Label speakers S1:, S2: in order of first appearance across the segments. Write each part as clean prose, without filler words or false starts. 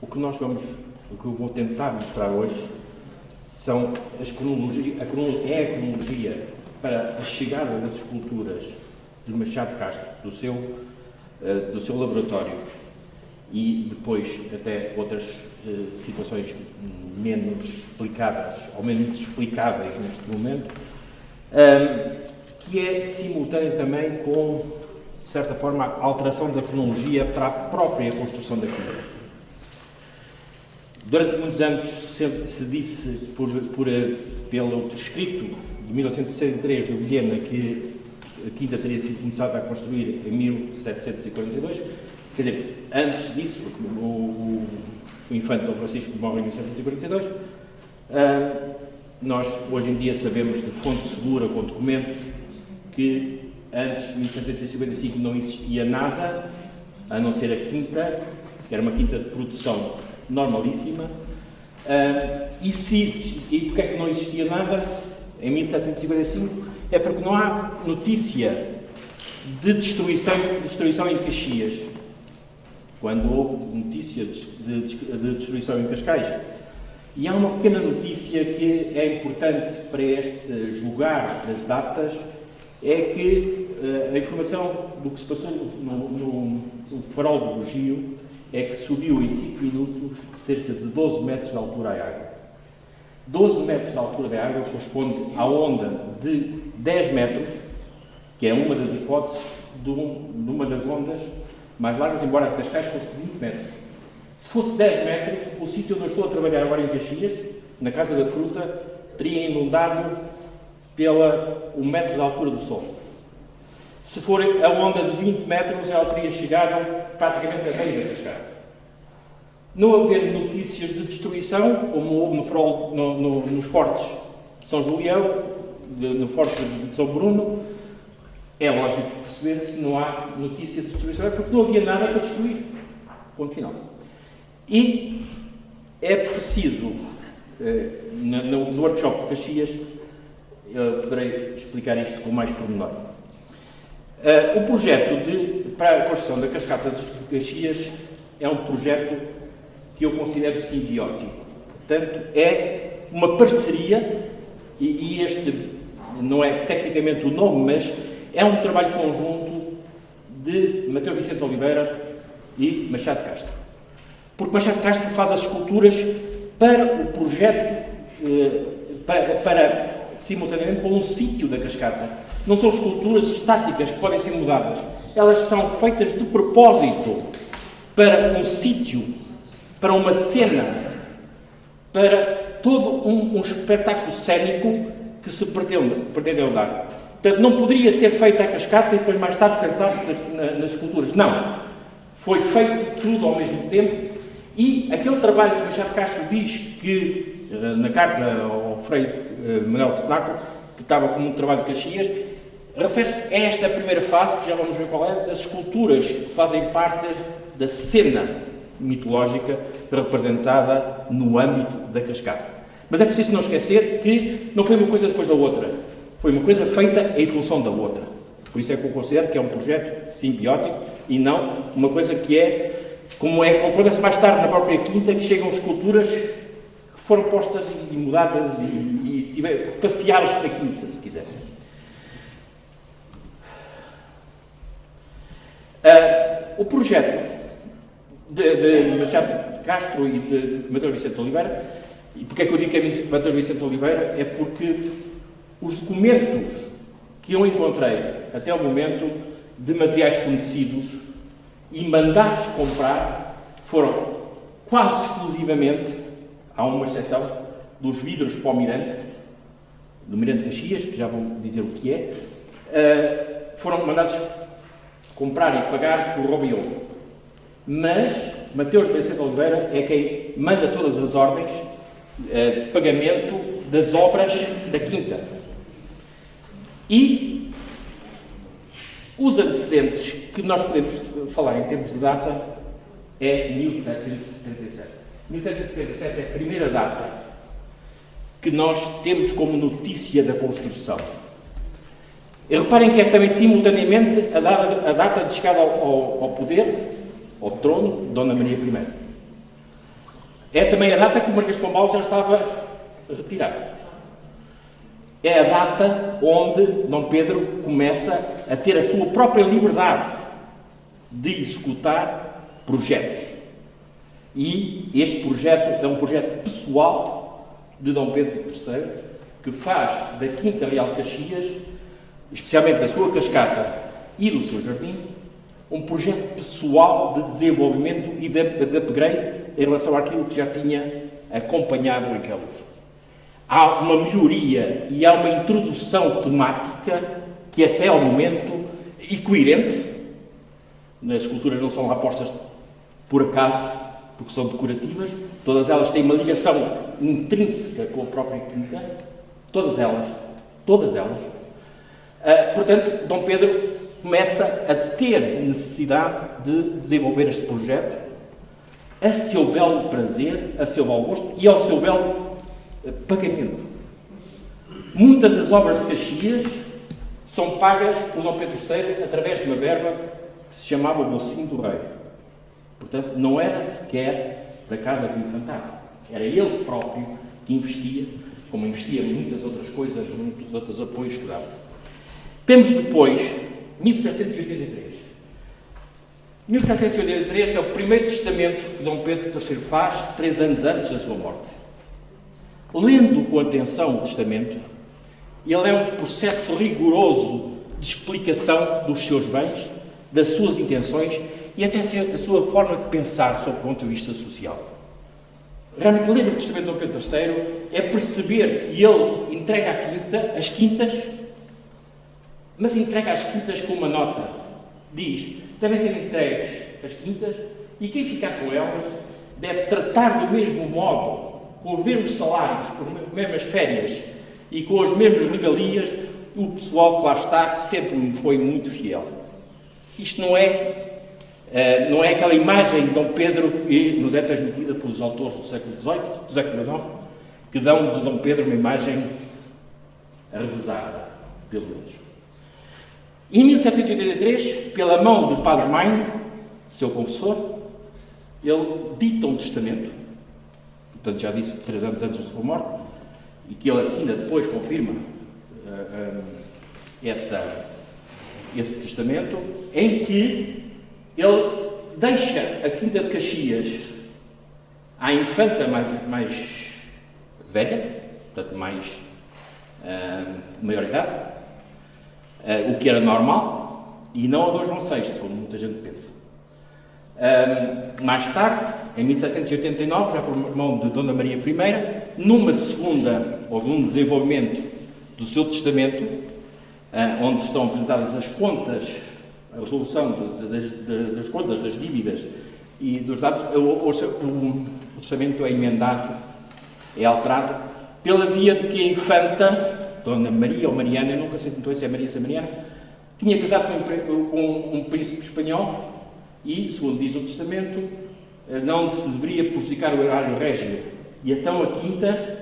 S1: o que eu vou tentar mostrar hoje são a cronologia para a chegada das esculturas de Machado de Castro, do seu laboratório, e depois até outras situações menos explicadas, ou menos explicáveis neste momento, que é simultâneo também com, de certa forma, a alteração da cronologia para a própria construção da quinta. Durante muitos anos se disse, pelo escrito de 1863 do Vilhena, que a quinta teria sido começada a construir em 1742, quer dizer, antes disso, porque o infante Dom Francisco morre em 1742, nós hoje em dia sabemos de fonte segura, com documentos, que antes de 1755 não existia nada, a não ser a quinta, que era uma quinta de produção normalíssima, e porque é que não existia nada em 1755? É porque não há notícia de destruição em Caxias, quando houve notícia de destruição em Cascais. E há uma pequena notícia que é importante para este julgar das datas, é que a informação do que se passou no farol do Bugio é que subiu em 5 minutos cerca de 12 metros de altura à água. 12 metros de altura da água corresponde à onda de 10 metros, que é uma das hipóteses de uma das ondas mais largas, embora a de Cascais fosse de 20 metros. Se fosse 10 metros, o sítio onde eu estou a trabalhar agora em Caxias, na Casa da Fruta, teria inundado pela 1 metro de altura do sol. Se for a onda de 20 metros, ela teria chegado praticamente a meio da cascata. Não haver notícias de destruição, como houve nos fortes de São Julião, no forte de São Bruno, é lógico perceber se não há notícia de destruição, é porque não havia nada para destruir. Ponto final. E é preciso, no workshop de Caxias, eu poderei explicar isto com mais pormenor. O projeto para a construção da cascata de Caxias é um projeto que eu considero simbiótico. Portanto, é uma parceria, e este não é tecnicamente o nome, mas é um trabalho conjunto de Mateus Vicente Oliveira e Machado de Castro. Porque Machado de Castro faz as esculturas para o projeto, simultaneamente para um sítio da cascata. Não são esculturas estáticas que podem ser mudadas. Elas são feitas de propósito para um sítio, para uma cena, para todo um espetáculo cénico que se pretendeu dar. Portanto, não poderia ser feita a cascata e depois mais tarde pensar-se nas esculturas. Não. Foi feito tudo ao mesmo tempo, e aquele trabalho que Machado de Castro diz que, na carta ao Frei Manuel de Cenáculo, que estava como um trabalho de Caxias, refere-se a esta primeira fase, que já vamos ver qual é, das esculturas que fazem parte da cena mitológica representada no âmbito da cascata. Mas é preciso não esquecer que não foi uma coisa depois da outra, foi uma coisa feita em função da outra. Por isso é que eu considero que é um projeto simbiótico e não uma coisa que como acontece mais tarde na própria quinta, que chegam esculturas que foram postas e mudadas e passearam-se da quinta, se quiser. O projeto de Machado de Castro e de Mateus Vicente Oliveira, e porque é que eu digo que é Mateus Vicente Oliveira, é porque os documentos que eu encontrei até o momento de materiais fornecidos e mandados comprar foram quase exclusivamente, há uma exceção, dos vidros para o Mirante, do Mirante Caxias, que já vou dizer o que é, foram mandados comprar e pagar por Robion. Mas Mateus Vicente Oliveira é quem manda todas as ordens de pagamento das obras da quinta. E os antecedentes que nós podemos falar em termos de data é 1777. 1777 é a primeira data que nós temos como notícia da construção. E reparem que é também simultaneamente a data de chegada ao poder, ao trono, de Dona Maria I. É também a data que o Marquês de Pombal já estava retirado. É a data onde Dom Pedro começa a ter a sua própria liberdade de executar projetos. E este projeto é um projeto pessoal de Dom Pedro III, que faz da Quinta Real de Caxias, especialmente da sua cascata e do seu jardim, um projeto pessoal de desenvolvimento e de upgrade em relação àquilo que já tinha acompanhado em Queluz. Há uma melhoria e há uma introdução temática que até ao momento é coerente. As esculturas não são lá postas por acaso, porque são decorativas, todas elas têm uma ligação intrínseca com a própria quinta, todas elas. Portanto, Dom Pedro começa a ter necessidade de desenvolver este projeto a seu belo prazer, a seu belo gosto e ao seu belo pagamento. Muitas das obras de Caxias são pagas por Dom Pedro III através de uma verba que se chamava o Bolsinho do Rei. Portanto, não era sequer da Casa do Infantado. Era ele próprio que investia, como investia em muitas outras coisas, muitos outros apoios que dava. Temos depois 1783. 1783 é o primeiro testamento que Dom Pedro III faz 3 anos antes da sua morte. Lendo com atenção o testamento, ele é um processo rigoroso de explicação dos seus bens, das suas intenções e até da sua forma de pensar sob o ponto de vista social. Realmente, ler o testamento de Dom Pedro III é perceber que ele entrega as quintas, mas entrega as quintas com uma nota. Diz, devem ser entregues as quintas e quem ficar com elas deve tratar do mesmo modo, com os mesmos salários, com as mesmas férias e com as mesmas regalias, o pessoal que lá está, que sempre me foi muito fiel. Isto não é aquela imagem de Dom Pedro que nos é transmitida pelos autores do século XVIII, do século XIX, que dão de Dom Pedro uma imagem revezada pelos. Em 1783, pela mão do Padre Maino, seu confessor, ele dita um testamento, portanto já disse 3 anos antes da sua morte, e que ele assina depois, confirma esse testamento, em que ele deixa a Quinta de Caxias à infanta mais velha, portanto maior idade, o que era normal, e não a Dom João VI, como muita gente pensa. Mais tarde, em 1789, já por mão de Dona Maria I, numa segunda, ou num desenvolvimento do seu testamento, onde estão apresentadas as contas, a resolução das contas, das dívidas e dos dados, o testamento é emendado, é alterado, pela via de que a infanta, Dona Maria ou Mariana, nunca sei se é Maria ou se é Mariana, tinha casado com um príncipe espanhol e, segundo diz o testamento, não se deveria prejudicar o erário régio. E então a quinta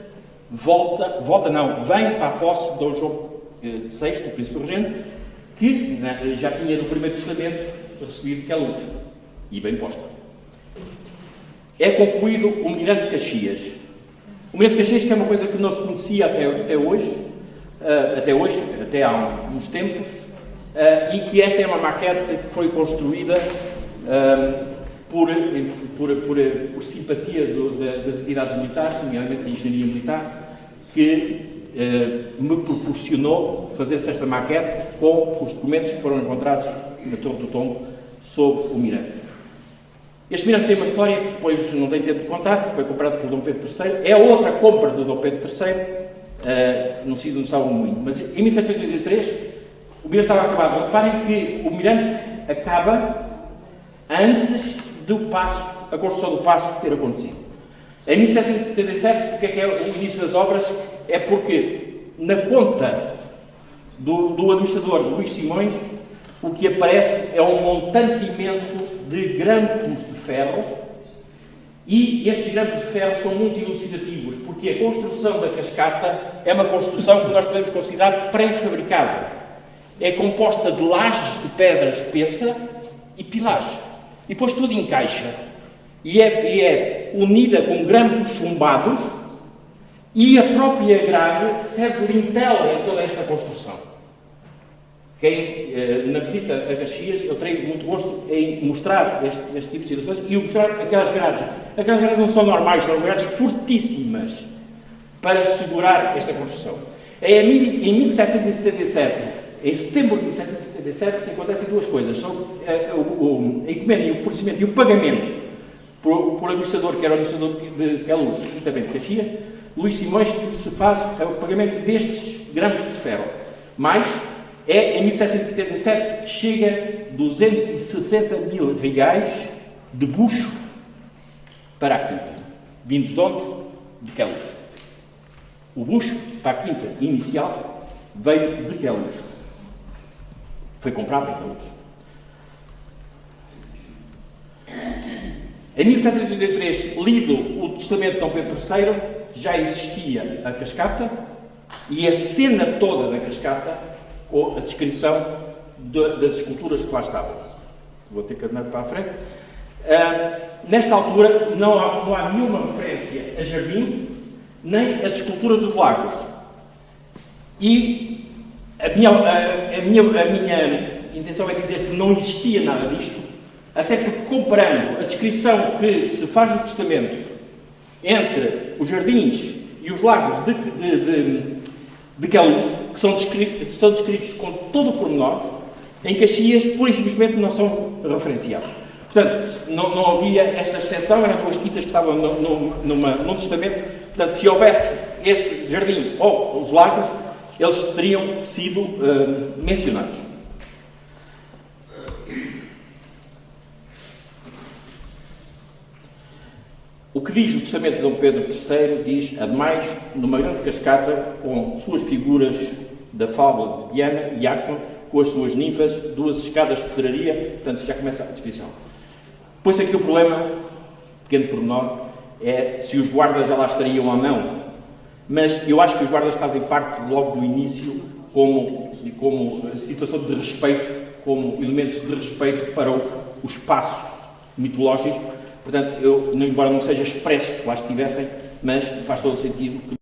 S1: vem para a posse de Dom João VI, o príncipe regente, que já tinha no primeiro testamento recebido Queluz, e bem posta. É concluído o Mirante de Caxias. O Mirante de Caxias, que é uma coisa que não se conhecia até hoje, até há uns tempos, e que esta é uma maquete que foi construída por simpatia das entidades militares, nomeadamente da engenharia militar, que me proporcionou fazer-se esta maquete com os documentos que foram encontrados na Torre do Tombo sobre o Mirante. Este Mirante tem uma história que depois não tenho tempo de contar, que foi comprado por Dom Pedro III. É outra compra de Dom Pedro III, no sítio onde estava o moinho. Mas em 1783, o Mirante estava acabado. Reparem que o Mirante acaba antes a construção do paço ter acontecido. Em 1777, porque é o início das obras? É porque, na conta do administrador Luís Simões, o que aparece é um montante imenso de grampos de ferro, e estes grampos de ferro são muito elucidativos, porque a construção da cascata é uma construção que nós podemos considerar pré-fabricada. É composta de lajes de pedra espessa e pilares. E depois tudo encaixa. E é é unida com grampos chumbados e a própria grade serve de lintela em toda esta construção. Na visita a Caxias, eu terei muito gosto em mostrar este tipo de situações e mostrar aquelas grades. Aquelas grades não são normais, são grades fortíssimas para segurar esta construção. É em 1777, em setembro de 1777, que acontecem duas coisas. São a encomenda e o fornecimento e o pagamento por administrador, que era o administrador de Queluz e também de Caxias, Luís Simões, que se faz o pagamento destes grampos de ferro. Mas em 1777 chega 260 mil reais de bucho para a quinta, vindos de onde? De Queluz. O bucho para a quinta inicial veio de Queluz. Foi comprado em Queluz. Em 1783, lido o testamento de Dom Pedro III, já existia a cascata e a cena toda da cascata com a descrição das esculturas que lá estavam. Vou ter que andar para a frente. Nesta altura, não há nenhuma referência a jardim, nem as esculturas dos lagos. E a minha intenção é dizer que não existia nada disto, até porque, comparando a descrição que se faz no testamento entre os jardins e os lagos de Queluz, que estão descritos com todo o pormenor, em Caxias, pura e simplesmente não são referenciados. Portanto, não havia esta exceção, eram duas quintas que estavam num testamento. Portanto, se houvesse esse jardim ou os lagos, eles teriam sido mencionados. O que diz o testamento de Dom Pedro III diz, ademais, numa grande cascata com suas figuras da fábula de Diana e Acton, com as suas ninfas, duas escadas de pedraria, portanto já começa a descrição. Pois aqui o problema, pequeno pormenor, é se os guardas já lá estariam ou não, mas eu acho que os guardas fazem parte logo do início como situação de respeito, como elementos de respeito para o espaço mitológico. Portanto, embora não seja expresso que lá estivessem, mas faz todo o sentido que